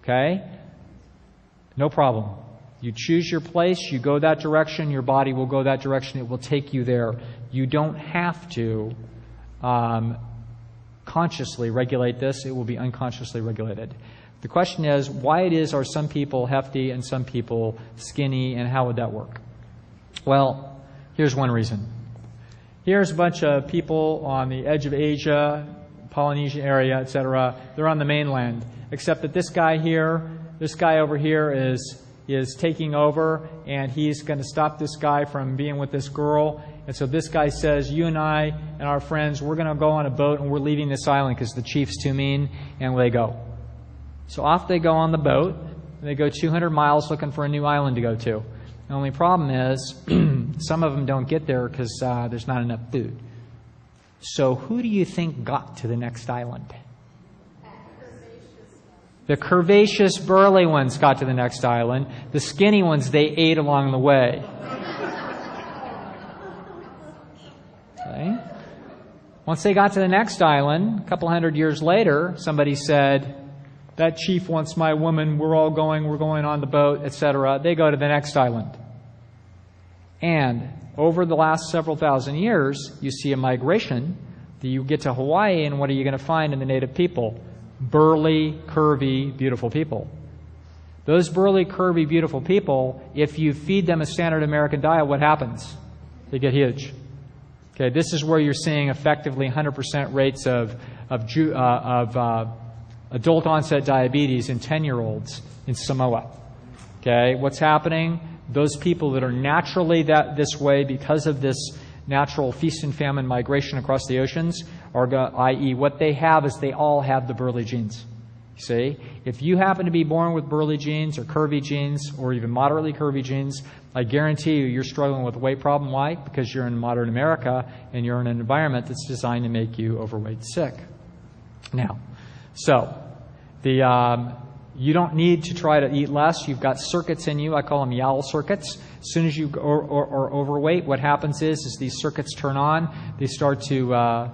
Okay? No problem. You choose your place, you go that direction, your body will go that direction, it will take you there. You don't have to consciously regulate this, it will be unconsciously regulated. The question is, why are some people hefty and some people skinny, and how would that work? Well, here's one reason. Here's a bunch of people on the edge of Asia, Polynesian area, etc. They're on the mainland, except that this guy over here is taking over, and he's going to stop this guy from being with this girl. And so this guy says, you and I and our friends, we're going to go on a boat and we're leaving this island because the chief's too mean, and they go. So off they go on the boat, and they go 200 miles looking for a new island to go to. The only problem is some of them don't get there because there's not enough food. So who do you think got to the next island? The curvaceous, burly ones got to the next island. The skinny ones, they ate along the way. Okay. Once they got to the next island, a couple hundred years later, somebody said, that chief wants my woman, we're going on the boat, etc. They go to the next island. And over the last several thousand years, you see a migration. You get to Hawaii, and what are you going to find in the native people? Burly, curvy, beautiful people. Those burly, curvy, beautiful people, if you feed them a standard American diet, what happens? They get huge. Okay, this is where you're seeing effectively 100% rates of adult onset diabetes in 10-year-olds in Samoa. Okay, what's happening? Those people that are naturally this way because of this natural feast and famine migration across the oceans, i.e. what they have is they all have the burly genes. See? If you happen to be born with burly genes or curvy genes or even moderately curvy genes, I guarantee you're struggling with a weight problem. Why? Because you're in modern America and you're in an environment that's designed to make you overweight sick. Now, so you don't need to try to eat less. You've got circuits in you. I call them YOWL circuits. As soon as you are overweight, what happens is these circuits turn on. They start to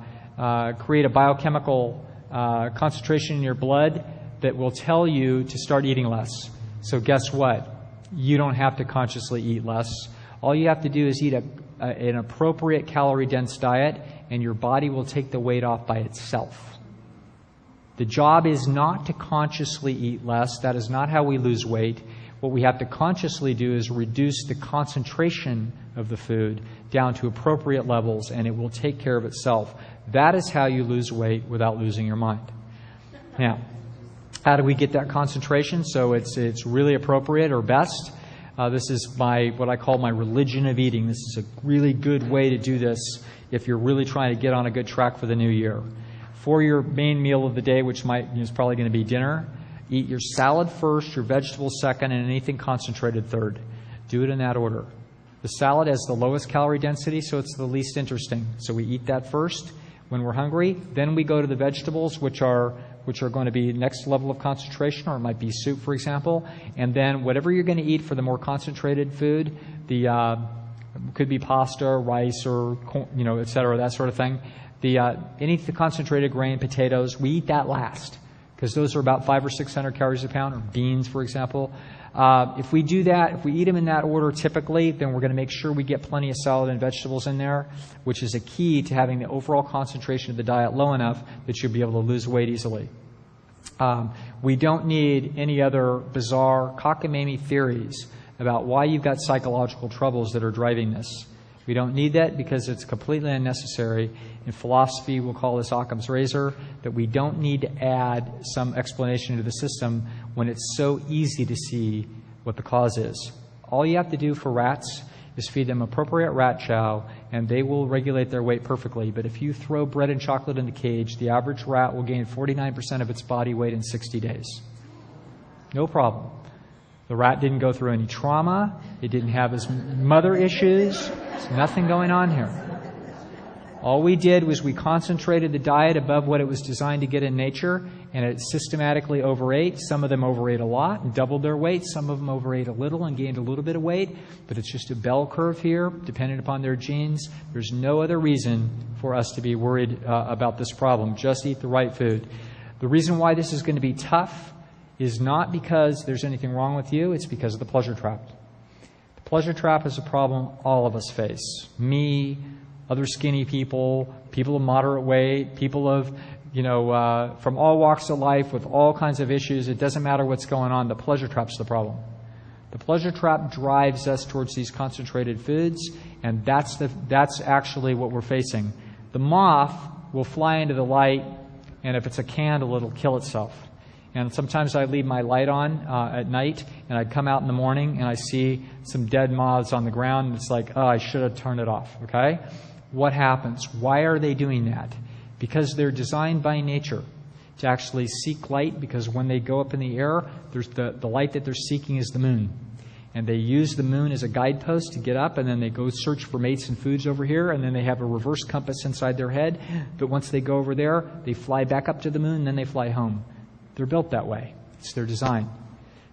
create a biochemical concentration in your blood that will tell you to start eating less. So guess what? You don't have to consciously eat less. All you have to do is eat an appropriate calorie-dense diet, and your body will take the weight off by itself. The job is not to consciously eat less. That is not how we lose weight. What we have to consciously do is reduce the concentration of the food down to appropriate levels, and it will take care of itself. That is how you lose weight without losing your mind. Now, how do we get that concentration so it's really appropriate or best? This is what I call my religion of eating. This is a really good way to do this if you're really trying to get on a good track for the new year. For your main meal of the day, which is probably going to be dinner, eat your salad first, your vegetables second, and anything concentrated third. Do it in that order. The salad has the lowest calorie density, so it's the least interesting. So we eat that first when we're hungry. Then we go to the vegetables, which are going to be next level of concentration, or it might be soup, for example. And then whatever you're going to eat for the more concentrated food, could be pasta, rice, or et cetera, that sort of thing. Any concentrated grain, potatoes, we eat that last because those are about 500 or 600 calories a pound, or beans, for example. If we do that, if we eat them in that order typically, then we're going to make sure we get plenty of salad and vegetables in there, which is a key to having the overall concentration of the diet low enough that you'll be able to lose weight easily. We don't need any other bizarre cockamamie theories about why you've got psychological troubles that are driving this. We don't need that because it's completely unnecessary. In philosophy, we'll call this Occam's razor, that we don't need to add some explanation to the system when it's so easy to see what the cause is. All you have to do for rats is feed them appropriate rat chow, and they will regulate their weight perfectly. But if you throw bread and chocolate in the cage, the average rat will gain 49% of its body weight in 60 days. No problem. The rat didn't go through any trauma. It didn't have its mother issues. There's nothing going on here. All we did was we concentrated the diet above what it was designed to get in nature, and it systematically overate. Some of them overate a lot and doubled their weight. Some of them overate a little and gained a little bit of weight, but it's just a bell curve here, dependent upon their genes. There's no other reason for us to be worried about this problem. Just eat the right food. The reason why this is going to be tough is not because there's anything wrong with you. It's because of the pleasure trap. The pleasure trap is a problem all of us face. Me, other skinny people, people of moderate weight, people of, from all walks of life with all kinds of issues. It doesn't matter what's going on. The pleasure trap's the problem. The pleasure trap drives us towards these concentrated foods, and that's actually what we're facing. The moth will fly into the light, and if it's a candle, it'll kill itself. And sometimes I'd leave my light on at night, and I'd come out in the morning, and I see some dead moths on the ground, and it's like, oh, I should have turned it off, okay? What happens? Why are they doing that? Because they're designed by nature to actually seek light, because when they go up in the air, there's the light that they're seeking is the moon. And they use the moon as a guidepost to get up, and then they go search for mates and foods over here, and then they have a reverse compass inside their head. But once they go over there, they fly back up to the moon, and then they fly home. They're built that way. It's their design.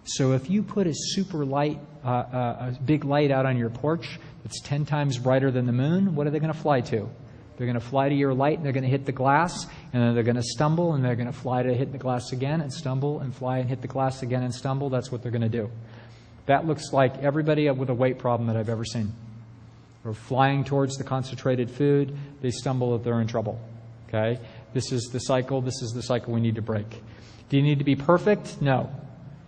So if you put a super light, a big light out on your porch that's 10 times brighter than the moon, what are they going to fly to? They're going to fly to your light, and they're going to hit the glass, and then they're going to stumble, and they're going to fly to hit the glass again, and stumble, and fly and hit the glass again, and stumble. That's what they're going to do. That looks like everybody with a weight problem that I've ever seen. They're flying towards the concentrated food. They stumble if they're in trouble. Okay? This is the cycle. This is the cycle we need to break. Do you need to be perfect? No.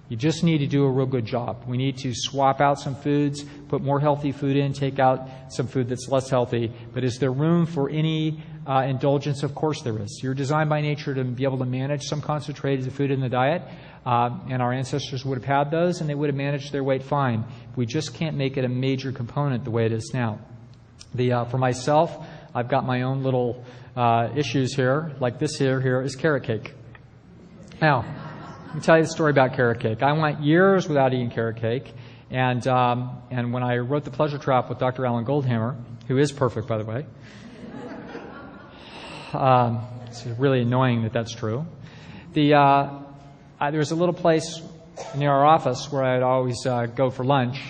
You just need to do a real good job. We need to swap out some foods, put more healthy food in, take out some food that's less healthy. But is there room for any indulgence? Of course there is. You're designed by nature to be able to manage some concentrated food in the diet. And our ancestors would have had those, and they would have managed their weight fine. We just can't make it a major component the way it is now. For myself, I've got my own little issues here. Like this here is carrot cake. Now, let me tell you the story about carrot cake. I went years without eating carrot cake, and when I wrote The Pleasure Trap with Dr. Alan Goldhammer, who is perfect, by the way, it's really annoying that that's true. There was a little place near our office where I'd always go for lunch,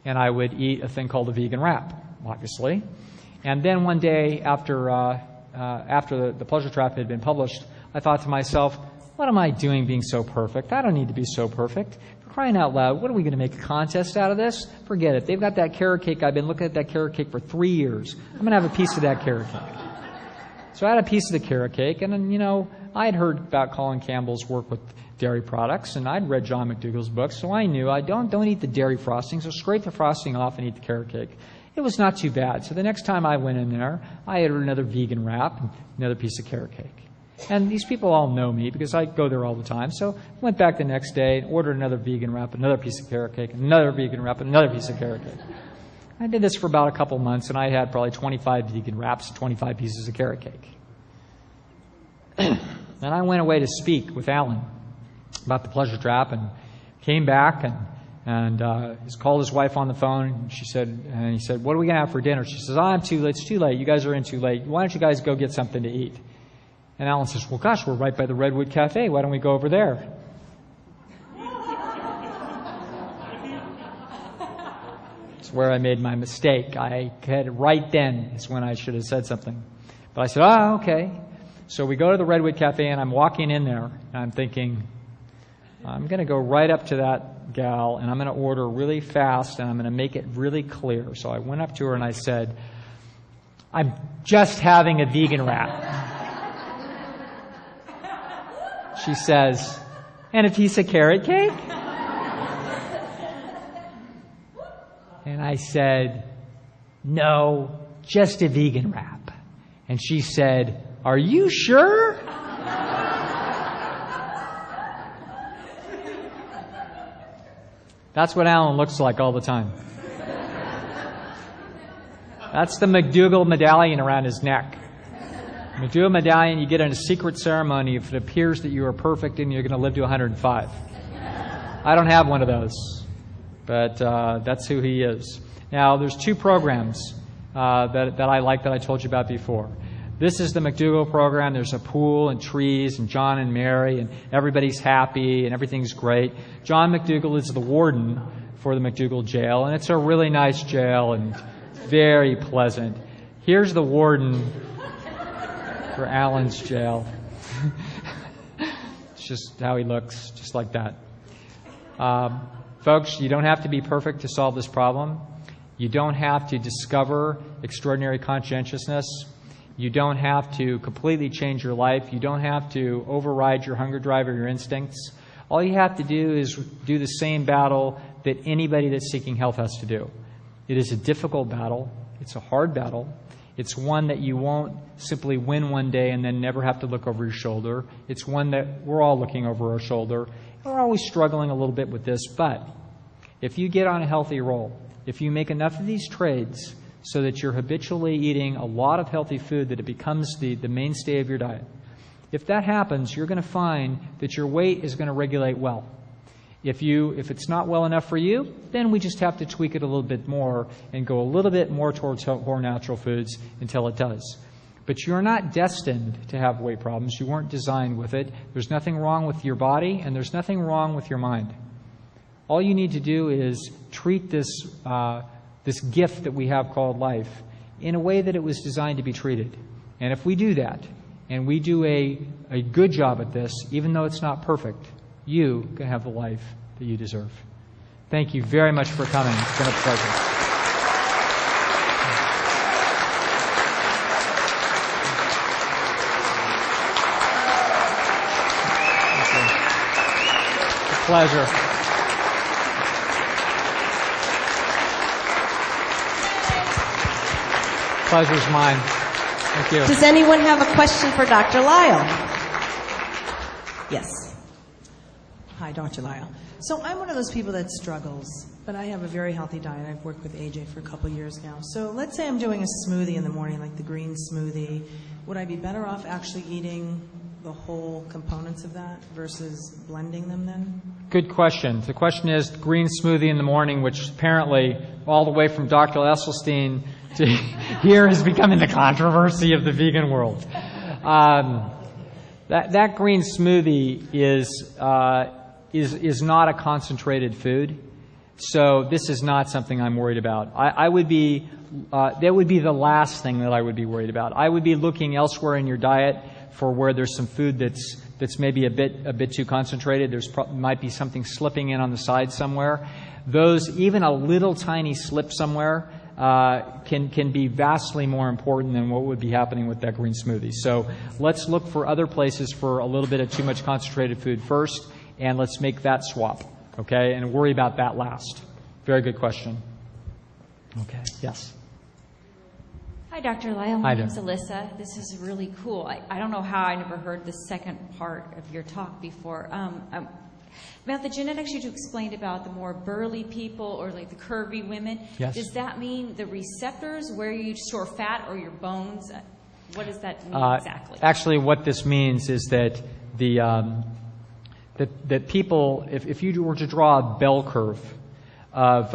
and I would eat a thing called a vegan wrap, obviously. And then one day, after the Pleasure Trap had been published, I thought to myself, what am I doing being so perfect? I don't need to be so perfect. For crying out loud, what are we going to make a contest out of this? Forget it. They've got that carrot cake. I've been looking at that carrot cake for 3 years. I'm going to have a piece of that carrot cake. So I had a piece of the carrot cake, and then, I had heard about Colin Campbell's work with dairy products, and I'd read John McDougall's book, so I knew I don't eat the dairy frosting, so scrape the frosting off and eat the carrot cake. It was not too bad. So the next time I went in there, I ate another vegan wrap and another piece of carrot cake. And these people all know me because I go there all the time. So I went back the next day and ordered another vegan wrap, another piece of carrot cake, another vegan wrap, another piece of carrot cake. I did this for about a couple months, and I had probably 25 vegan wraps and 25 pieces of carrot cake. Then I went away to speak with Alan about the Pleasure Trap, and came back and he's called his wife on the phone. And he said, "What are we gonna have for dinner?" She says, "I'm too late. It's too late. You guys are in too late. Why don't you guys go get something to eat?" And Alan says, "Well, gosh, we're right by the Redwood Cafe. Why don't we go over there?" It's where I made my mistake. I had right then is when I should have said something. But I said, "Oh, okay." So we go to the Redwood Cafe, and I'm walking in there, and I'm thinking, I'm going to go right up to that gal, and I'm going to order really fast, and I'm going to make it really clear. So I went up to her, and I said, "I'm just having a vegan wrap." She says, "And a piece of carrot cake?" And I said, "No, just a vegan wrap." And she said, "Are you sure?" That's what Alan looks like all the time. That's the McDougall medallion around his neck. McDougall medallion, you get in a secret ceremony if it appears that you are perfect and you're going to live to 105. I don't have one of those, but that's who he is. Now, there's 2 programs that I like that I told you about before. This is the McDougall program. There's a pool and trees and John and Mary, and everybody's happy and everything's great. John McDougall is the warden for the McDougall jail, and it's a really nice jail and very pleasant. Here's the warden for Alan's jail. It's just how he looks, just like that. Folks, you don't have to be perfect to solve this problem. You don't have to discover extraordinary conscientiousness. You don't have to completely change your life. You don't have to override your hunger drive or your instincts. All you have to do is do the same battle that anybody that's seeking health has to do. It is a difficult battle. It's a hard battle. It's one that you won't simply win one day and then never have to look over your shoulder. It's one that we're all looking over our shoulder. We're always struggling a little bit with this, but if you get on a healthy roll, if you make enough of these trades so that you're habitually eating a lot of healthy food, that it becomes the mainstay of your diet, if that happens, you're going to find that your weight is going to regulate well. If it's not well enough for you, then we just have to tweak it a little bit more and go a little bit more towards more natural foods until it does. But you're not destined to have weight problems. You weren't designed with it. There's nothing wrong with your body, and there's nothing wrong with your mind. All you need to do is treat this gift that we have called life in a way that it was designed to be treated. And if we do that, and we do a good job at this, even though it's not perfect, you can have the life that you deserve. Thank you very much for coming. It's been a pleasure. It's a pleasure. Pleasure's mine. Thank you. Does anyone have a question for Dr. Lisle? Yes. Hi, Dr. Lisle. So I'm one of those people that struggles, but I have a very healthy diet. I've worked with AJ for a couple of years now. So let's say I'm doing a smoothie in the morning, like the green smoothie. Would I be better off actually eating the whole components of that versus blending them then? Good question. The question is green smoothie in the morning, which apparently all the way from Dr. Esselstyn to here is becoming the controversy of the vegan world. That green smoothie is not a concentrated food, so this is not something I'm worried about. That would be the last thing that I would be worried about. I would be looking elsewhere in your diet for where there's some food that's maybe a bit too concentrated. Might be something slipping in on the side somewhere. Those, even a little tiny slip somewhere, can be vastly more important than what would be happening with that green smoothie. So let's look for other places for a little bit of too much concentrated food first, and let's make that swap, okay, and worry about that last. Very good question. Okay, yes. Hi, Dr. Lisle. Hi My there. name's Alyssa. This is really cool. I don't know how I never heard the second part of your talk before. About the genetics you explained about the more burly people or like the curvy women. Yes. Does that mean the receptors where you store fat or your bones? What does that mean exactly? Actually, what this means is that that people, if you were to draw a bell curve of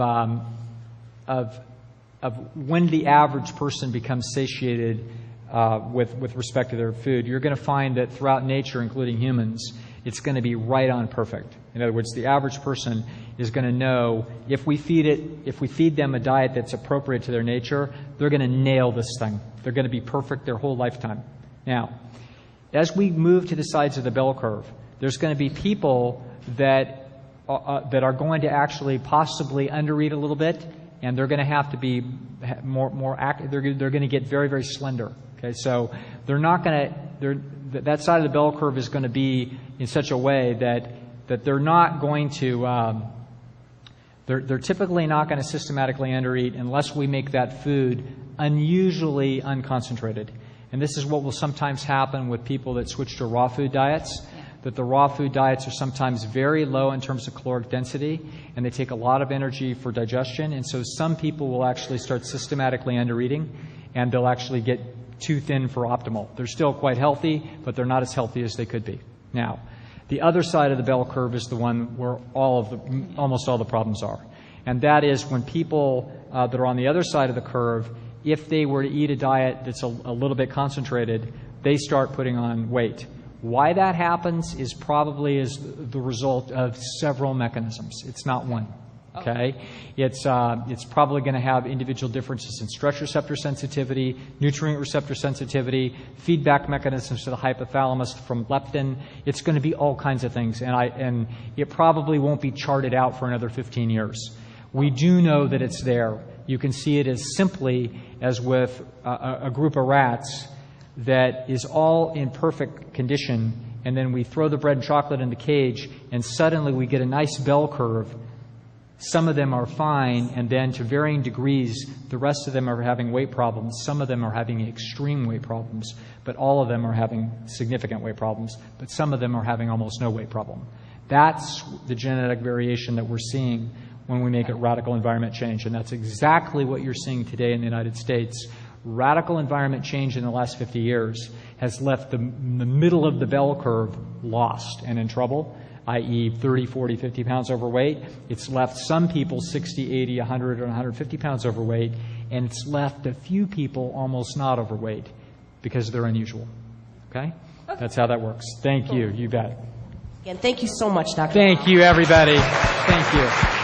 when the average person becomes satiated with respect to their food, you're going to find that throughout nature, including humans, it's going to be right on perfect. In other words, the average person is going to know if we feed them a diet that's appropriate to their nature, they're going to nail this thing. They're going to be perfect their whole lifetime. Now, as we move to the sides of the bell curve, there's going to be people that are going to actually possibly undereat a little bit, and they're going to have to be more active. They're going to get very, very slender. Okay, so they're not going to. That side of the bell curve is going to be in such a way that they're not going to. They're typically not going to systematically undereat unless we make that food unusually unconcentrated. And this is what will sometimes happen with people that switch to raw food diets. That the raw food diets are sometimes very low in terms of caloric density, and they take a lot of energy for digestion. And so some people will actually start systematically undereating, and they'll actually get too thin for optimal. They're still quite healthy, but they're not as healthy as they could be. Now, the other side of the bell curve is the one where almost all the problems are. And that is when people that are on the other side of the curve, if they were to eat a diet that's a little bit concentrated, they start putting on weight. Why that happens is probably the result of several mechanisms. It's not one. Okay? It's probably going to have individual differences in stretch receptor sensitivity, nutrient receptor sensitivity, feedback mechanisms to the hypothalamus from leptin. It's going to be all kinds of things, and it probably won't be charted out for another 15 years. We do know that it's there. You can see it as simply as with a group of rats that is all in perfect condition, and then we throw the bread and chocolate in the cage, and suddenly we get a nice bell curve Some of them are fine, and then to varying degrees, the rest of them are having weight problems. Some of them are having extreme weight problems, but all of them are having significant weight problems. But some of them are having almost no weight problem. That's the genetic variation that we're seeing when we make it radical environment change. And that's exactly what you're seeing today in the United States. Radical environment change in the last 50 years has left the middle of the bell curve lost and in trouble, i.e. 30, 40, 50 pounds overweight. It's left some people 60, 80, 100, or 150 pounds overweight, and it's left a few people almost not overweight because they're unusual. Okay? That's how that works. Thank you. You bet. Again, thank you so much, Dr. Thank you, everybody. Thank you.